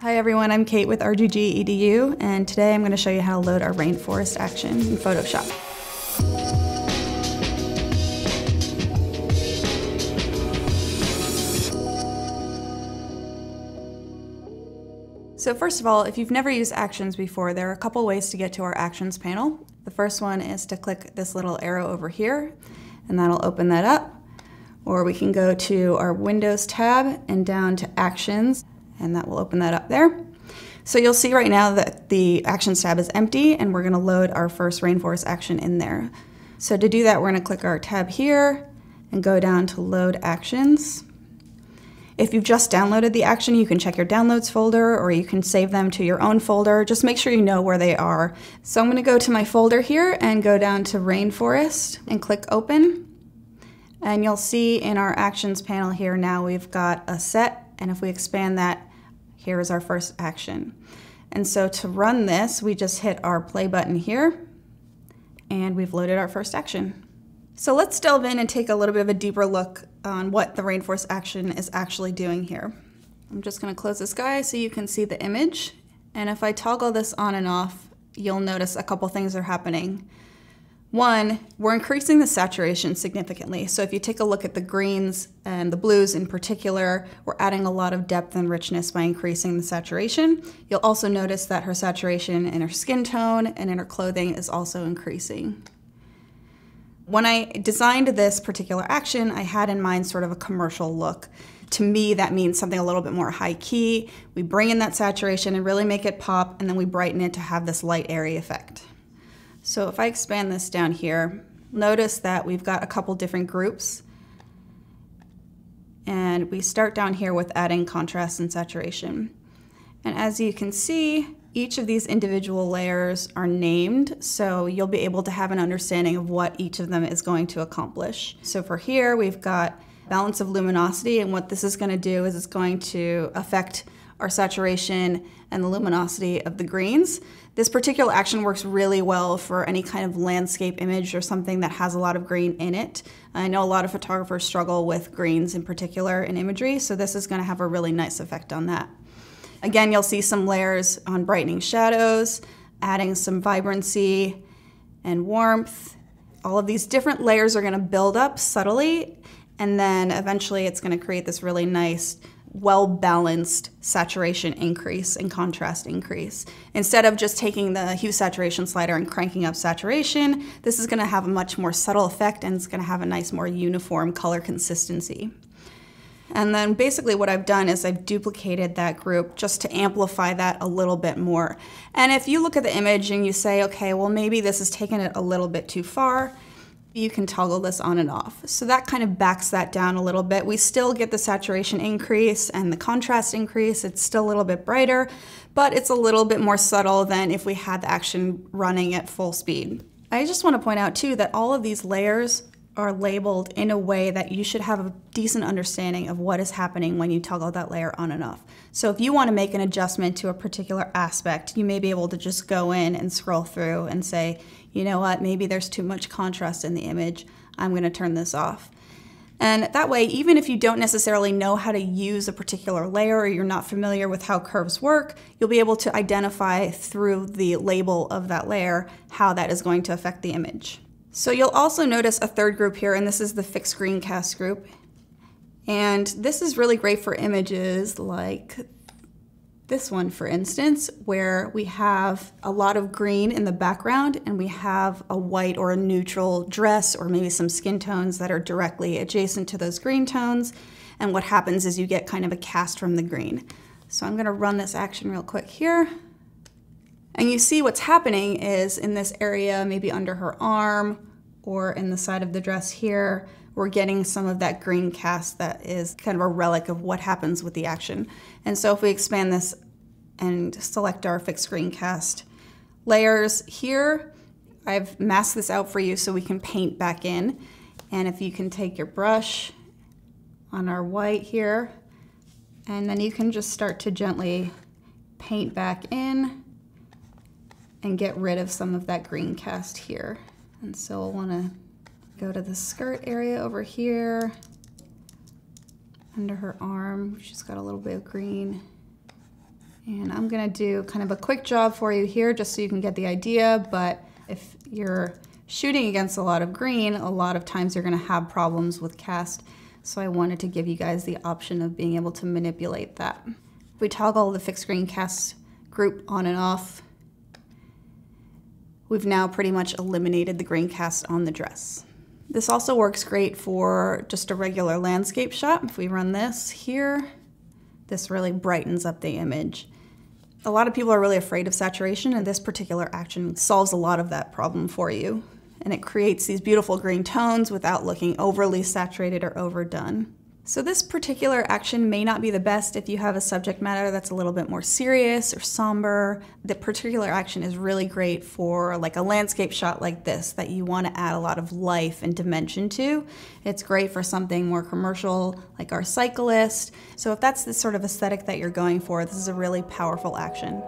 Hi everyone, I'm Kate with RGG EDU, and today I'm going to show you how to load our Rainforest action in Photoshop. So first of all, if you've never used actions before, there are a couple ways to get to our actions panel. The first one is to click this little arrow over here, and that'll open that up. Or we can go to our Windows tab and down to Actions, and that will open that up there. So you'll see right now that the Actions tab is empty, and we're going to load our first Rainforest action in there. So to do that, we're going to click our tab here and go down to Load Actions. If you've just downloaded the action, you can check your downloads folder, or you can save them to your own folder. Just make sure you know where they are. So I'm going to go to my folder here and go down to Rainforest and click Open. And you'll see in our Actions panel here now we've got a set, and if we expand that, here is our first action. And so to run this, we just hit our play button here, and we've loaded our first action. So let's delve in and take a little bit of a deeper look on what the Rainforest action is actually doing here. I'm just going to close this guy so you can see the image. And if I toggle this on and off, you'll notice a couple things are happening. One, we're increasing the saturation significantly. So if you take a look at the greens and the blues in particular, we're adding a lot of depth and richness by increasing the saturation. You'll also notice that her saturation in her skin tone and in her clothing is also increasing. When I designed this particular action, I had in mind sort of a commercial look. To me, that means something a little bit more high key. We bring in that saturation and really make it pop, and then we brighten it to have this light, airy effect. So if I expand this down here, notice that we've got a couple different groups. And we start down here with adding contrast and saturation. And as you can see, each of these individual layers are named, so you'll be able to have an understanding of what each of them is going to accomplish. So for here, we've got balance of luminosity, and what this is going to do is it's going to affect our saturation and the luminosity of the greens. This particular action works really well for any kind of landscape image or something that has a lot of green in it. I know a lot of photographers struggle with greens in particular in imagery, so this is going to have a really nice effect on that. Again, you'll see some layers on brightening shadows, adding some vibrancy and warmth. All of these different layers are going to build up subtly, and then eventually it's going to create this really nice, well-balanced saturation increase and contrast increase. Instead of just taking the hue saturation slider and cranking up saturation, this is going to have a much more subtle effect, and it's going to have a nice, more uniform color consistency. And then basically what I've done is I've duplicated that group just to amplify that a little bit more. And if you look at the image and you say, okay, well maybe this is taking it a little bit too far, you can toggle this on and off. So that kind of backs that down a little bit. We still get the saturation increase and the contrast increase. It's still a little bit brighter, but it's a little bit more subtle than if we had the action running at full speed. I just want to point out too that all of these layers are labeled in a way that you should have a decent understanding of what is happening when you toggle that layer on and off. So if you want to make an adjustment to a particular aspect, you may be able to just go in and scroll through and say, you know what, maybe there's too much contrast in the image, I'm going to turn this off. And that way, even if you don't necessarily know how to use a particular layer or you're not familiar with how curves work, you'll be able to identify through the label of that layer how that is going to affect the image. So you'll also notice a third group here, and this is the fixed screencast group. And this is really great for images like this one, for instance, where we have a lot of green in the background and we have a white or a neutral dress or maybe some skin tones that are directly adjacent to those green tones. And what happens is you get kind of a cast from the green. So I'm going to run this action real quick here. And you see what's happening is in this area, maybe under her arm or in the side of the dress here, we're getting some of that green cast that is kind of a relic of what happens with the action. And so if we expand this and select our fixed screencast layers here, I've masked this out for you so we can paint back in. And if you can take your brush on our white here, and then you can just start to gently paint back in and get rid of some of that green cast here. And so we'll want to go to the skirt area over here, under her arm. She's got a little bit of green. And I'm gonna do kind of a quick job for you here just so you can get the idea, but if you're shooting against a lot of green, a lot of times you're gonna have problems with cast. So I wanted to give you guys the option of being able to manipulate that. If we toggle the fixed green cast group on and off, we've now pretty much eliminated the green cast on the dress. This also works great for just a regular landscape shot. If we run this here, this really brightens up the image. A lot of people are really afraid of saturation, and this particular action solves a lot of that problem for you. And it creates these beautiful green tones without looking overly saturated or overdone. So this particular action may not be the best if you have a subject matter that's a little bit more serious or somber. The particular action is really great for like a landscape shot like this that you want to add a lot of life and dimension to. It's great for something more commercial like our cyclist. So if that's the sort of aesthetic that you're going for, this is a really powerful action.